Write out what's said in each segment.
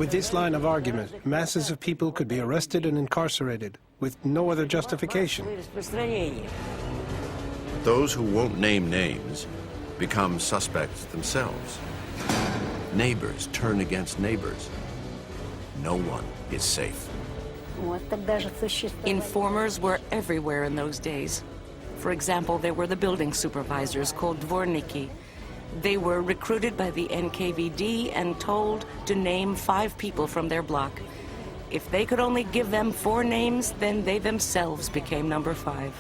With this line of argument, masses of people could be arrested and incarcerated with no other justification. Those who won't name names become suspects themselves. Neighbors turn against neighbors. No one is safe. Informers were everywhere in those days. For example, there were the building supervisors called dvorniki. They were recruited by the NKVD and told to name 5 people from their block. If they could only give them 4 names, then they themselves became number 5.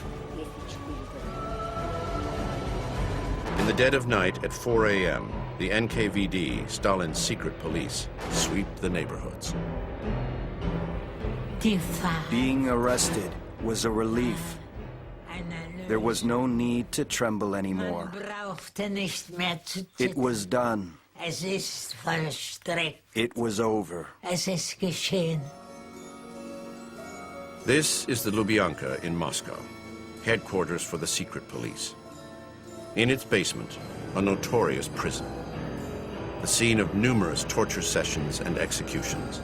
In the dead of night at 4 a.m., the NKVD, Stalin's secret police, sweep the neighborhoods. Being arrested was a relief. There was no need to tremble anymore. It was done. It was over. This is the Lubyanka in Moscow, headquarters for the secret police. In its basement, a notorious prison, the scene of numerous torture sessions and executions.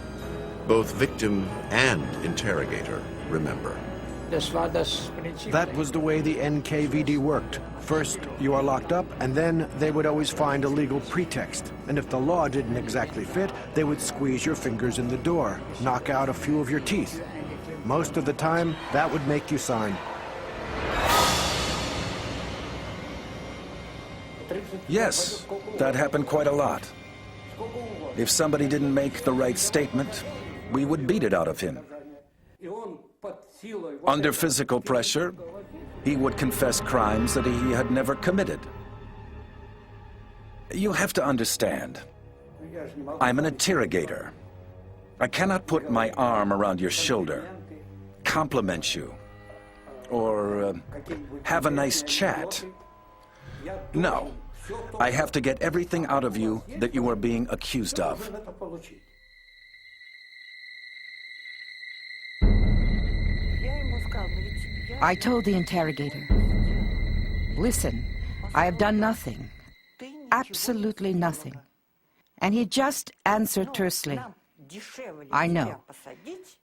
Both victim and interrogator remember. That was the way the NKVD worked. First, you are locked up, and then they would always find a legal pretext. And if the law didn't exactly fit, they would squeeze your fingers in the door, knock out a few of your teeth. Most of the time, that would make you sign. Yes, that happened quite a lot. If somebody didn't make the right statement, we would beat it out of him. Under physical pressure, he would confess crimes that he had never committed. You have to understand, I'm an interrogator. I cannot put my arm around your shoulder, compliment you, or have a nice chat. No, I have to get everything out of you that you are being accused of. I told the interrogator, listen, I have done nothing, absolutely nothing. And he just answered tersely, I know,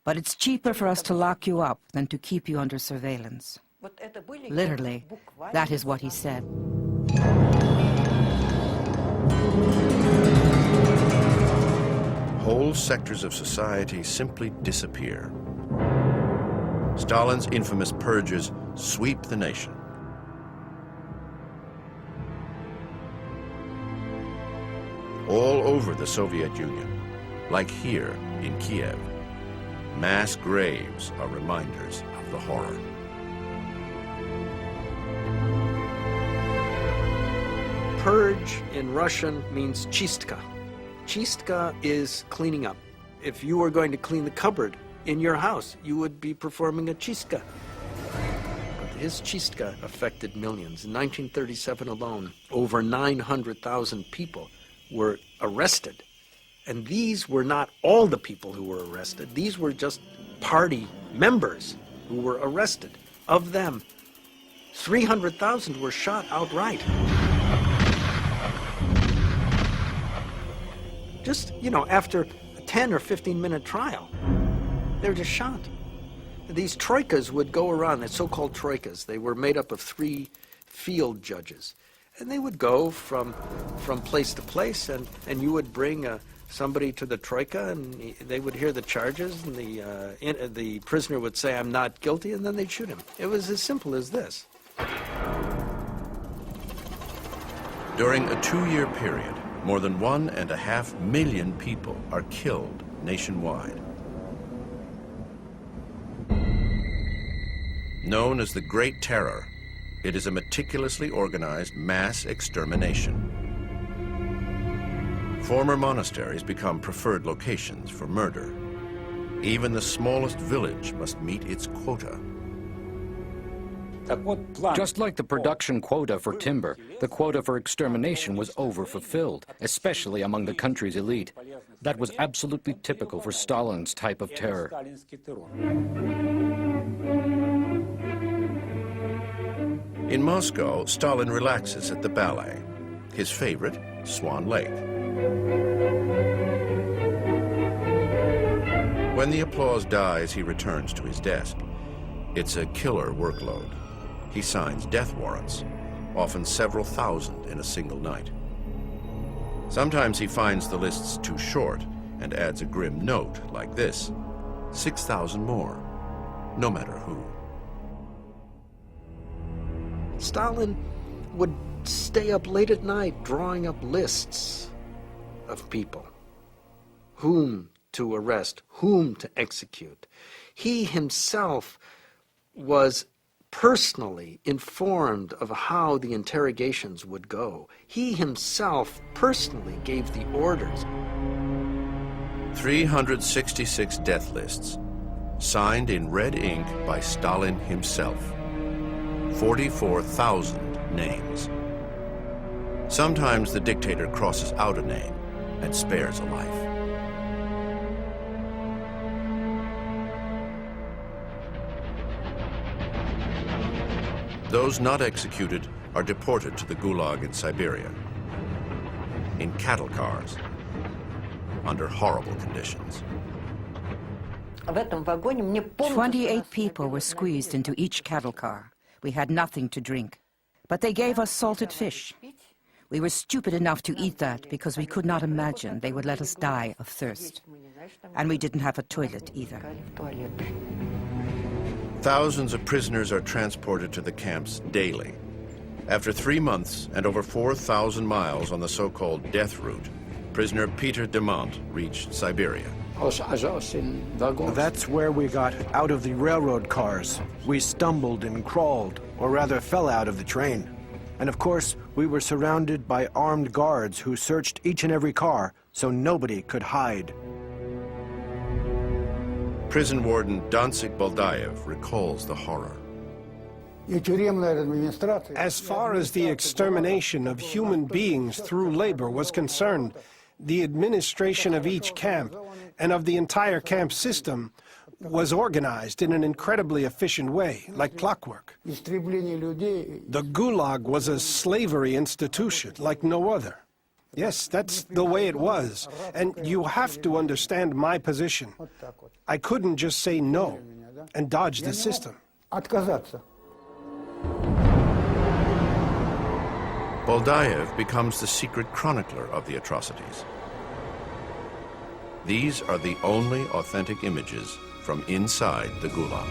but it's cheaper for us to lock you up than to keep you under surveillance. Literally, that is what he said. Whole sectors of society simply disappear. Stalin's infamous purges sweep the nation. All over the Soviet Union, like here in Kiev, mass graves are reminders of the horror. Purge in Russian means chistka. Chistka is cleaning up. If you were going to clean the cupboard in your house, you would be performing a chistka. But his chistka affected millions. In 1937 alone, over 900,000 people were arrested. And these were not all the people who were arrested. These were just party members who were arrested. Of them, 300,000 were shot outright. Just, after a 10 or 15-minute trial. They were just shot. These troikas would go around, the so-called troikas. They were made up of 3 field judges. And they would go from place to place, and you would bring somebody to the troika, and they would hear the charges, and the prisoner would say, I'm not guilty, and then they'd shoot him. It was as simple as this. During a 2-year period, more than 1.5 million people are killed nationwide. Known as the Great Terror, it is a meticulously organized mass extermination. Former monasteries become preferred locations for murder. Even the smallest village must meet its quota. Just like the production quota for timber, the quota for extermination was overfulfilled, especially among the country's elite. That was absolutely typical for Stalin's type of terror. In Moscow, Stalin relaxes at the ballet, his favorite, Swan Lake. when the applause dies, he returns to his desk. It's a killer workload. He signs death warrants, often several thousand in a single night. Sometimes he finds the lists too short and adds a grim note like this: 6,000 more, no matter who. Stalin would stay up late at night drawing up lists of people, whom to arrest, whom to execute. He himself was personally informed of how the interrogations would go. He himself personally gave the orders. 366 death lists, signed in red ink by Stalin himself. 44,000 names. Sometimes the dictator crosses out a name and spares a life. Those not executed are deported to the Gulag in Siberia, in cattle cars, under horrible conditions. 28 people were squeezed into each cattle car. We had nothing to drink, but they gave us salted fish. We were stupid enough to eat that because we could not imagine they would let us die of thirst. And we didn't have a toilet either. Thousands of prisoners are transported to the camps daily. After 3 months and over 4,000 miles on the so-called death route, prisoner Peter Demont reached Siberia. That's where we got out of the railroad cars. We stumbled and crawled, or rather fell out of the train. And of course, we were surrounded by armed guards who searched each and every car, so nobody could hide. Prison warden Danzig Baldaev recalls the horror. As far as the extermination of human beings through labor was concerned, the administration of each camp and of the entire camp system was organized in an incredibly efficient way, like clockwork. The Gulag was a slavery institution like no other. Yes, that's the way it was. And you have to understand my position. I couldn't just say no and dodge the system. Baldaev becomes the secret chronicler of the atrocities. These are the only authentic images from inside the Gulag.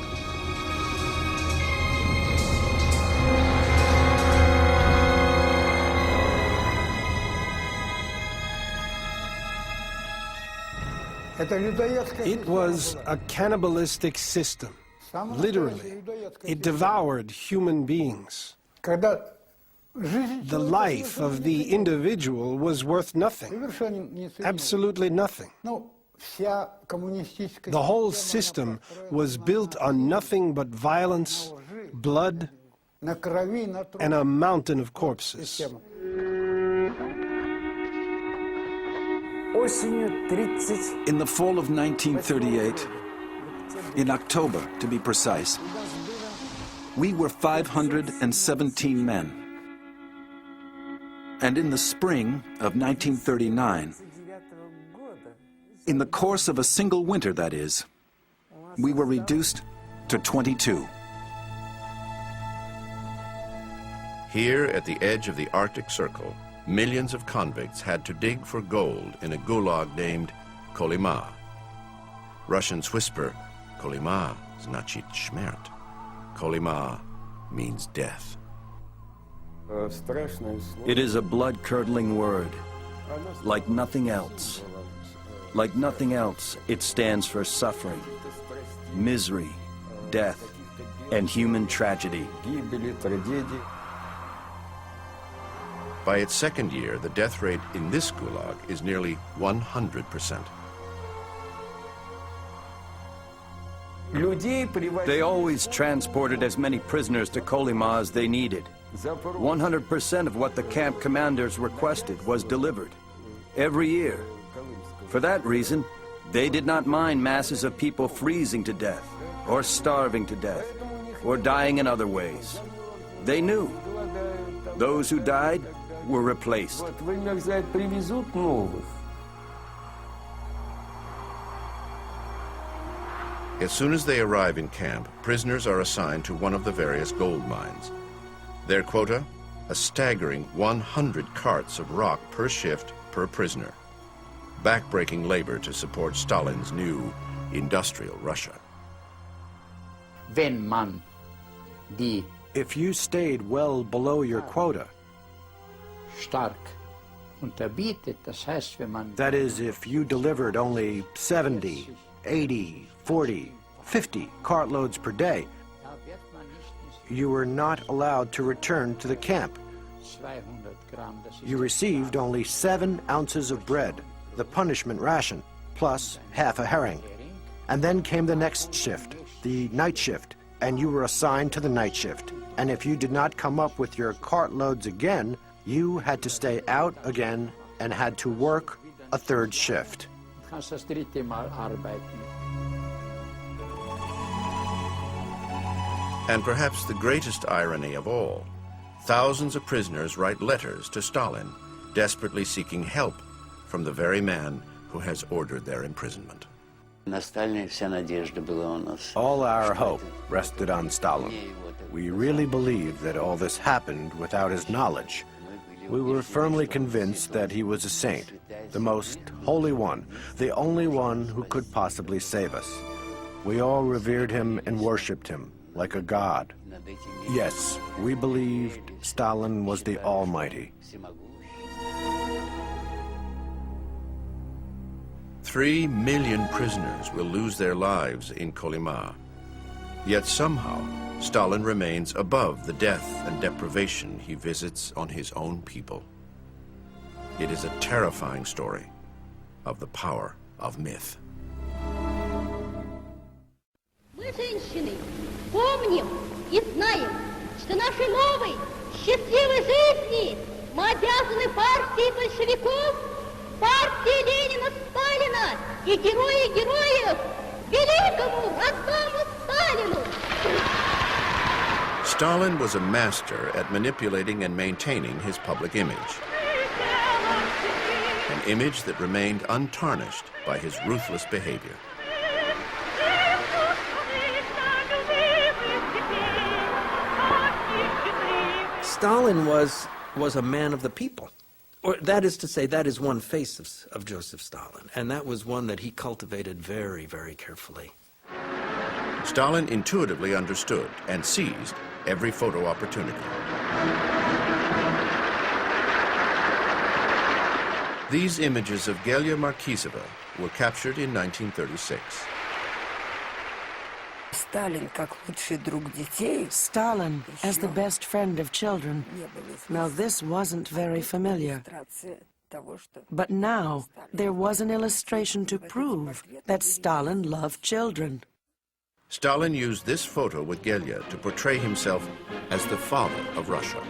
It was a cannibalistic system, literally. It devoured human beings. The life of the individual was worth nothing, absolutely nothing. The whole system was built on nothing but violence, blood, and a mountain of corpses. In the fall of 1938, in October to be precise, we were 517 men. And in the spring of 1939, in the course of a single winter, that is, we were reduced to 22. Here at the edge of the Arctic Circle, millions of convicts had to dig for gold in a gulag named Kolyma. Russians whisper, Kolyma значит śmierć. Kolyma means death. It is a blood-curdling word, like nothing else. Like nothing else, it stands for suffering, misery, death, and human tragedy. By its second year, the death rate in this gulag is nearly 100%. They always transported as many prisoners to Kolyma as they needed. 100% of what the camp commanders requested was delivered, every year. For that reason, they did not mind masses of people freezing to death, or starving to death, or dying in other ways. They knew those who died were replaced. As soon as they arrive in camp, prisoners are assigned to one of the various gold mines. Their quota? A staggering 100 carts of rock per shift per prisoner. Backbreaking labor to support Stalin's new industrial Russia. Wenn man die If you stayed well below your quota, stark unterbietet, das heißt, wenn man that is, if you delivered only 70, 80, 40, 50 cartloads per day, you were not allowed to return to the camp. 200 Gramm, das ist You received only 7 ounces of bread, the punishment ration, plus half a herring. And then came the next shift, the night shift, and you were assigned to the night shift. And if you did not come up with your cartloads again, you had to stay out again and had to work a third shift. Du kannst das dritte Mal arbeiten. And perhaps the greatest irony of all, thousands of prisoners write letters to Stalin, desperately seeking help from the very man who has ordered their imprisonment. All our hope rested on Stalin. We really believed that all this happened without his knowledge. We were firmly convinced that he was a saint, the most holy one, the only one who could possibly save us. We all revered him and worshipped him like a god. Yes, we believed Stalin was the Almighty. 3 million prisoners will lose their lives in Kolyma. Yet somehow, Stalin remains above the death and deprivation he visits on his own people. It is a terrifying story of the power of myth. Мы, женщины, помним и знаем, что нашей новой, счастливой жизни мы обязаны партии большевиков, партии Ленина, Сталина и героев, великому родному Сталину. Stalin was a master at manipulating and maintaining his public image. An image that remained untarnished by his ruthless behavior. Stalin was a man of the people. Or that is to say, that is one face of Joseph Stalin, and that was one that he cultivated very, very carefully. Stalin intuitively understood and seized every photo opportunity. These images of Gelia Markizova were captured in 1936. Stalin as the best friend of children. Now this wasn't very familiar. But now there was an illustration to prove that Stalin loved children. Stalin used this photo with Gelia to portray himself as the father of Russia.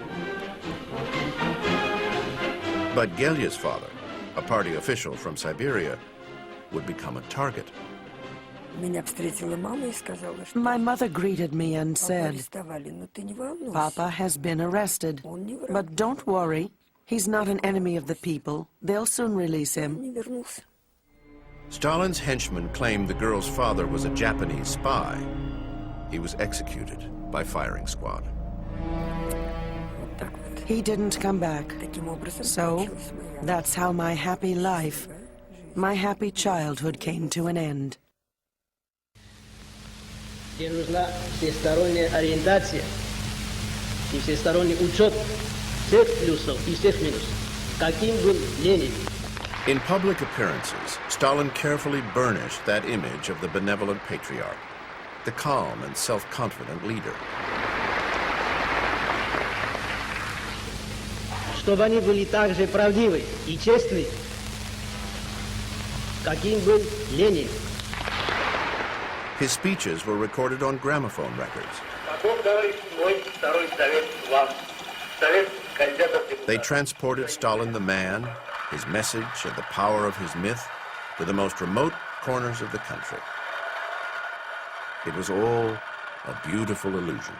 But Gelia's father, a party official from Siberia, would become a target. My mother greeted me and said, "Papa has been arrested, but don't worry, he's not an enemy of the people. They'll soon release him." Stalin's henchmen claimed the girl's father was a Japanese spy. He was executed by firing squad. He didn't come back. So that's how my happy life, my happy childhood came to an end. Где нужна всесторонняя ориентация и всесторонний учет всех плюсов и всех минусов. Каким был Ленин? In public appearances, Stalin carefully burnished that image of the benevolent patriarch, the calm and self-confident leader. Чтобы они были также правдивы и честны, каким был Ленин. His speeches were recorded on gramophone records. They transported Stalin the man, his message, and the power of his myth to the most remote corners of the country. It was all a beautiful illusion.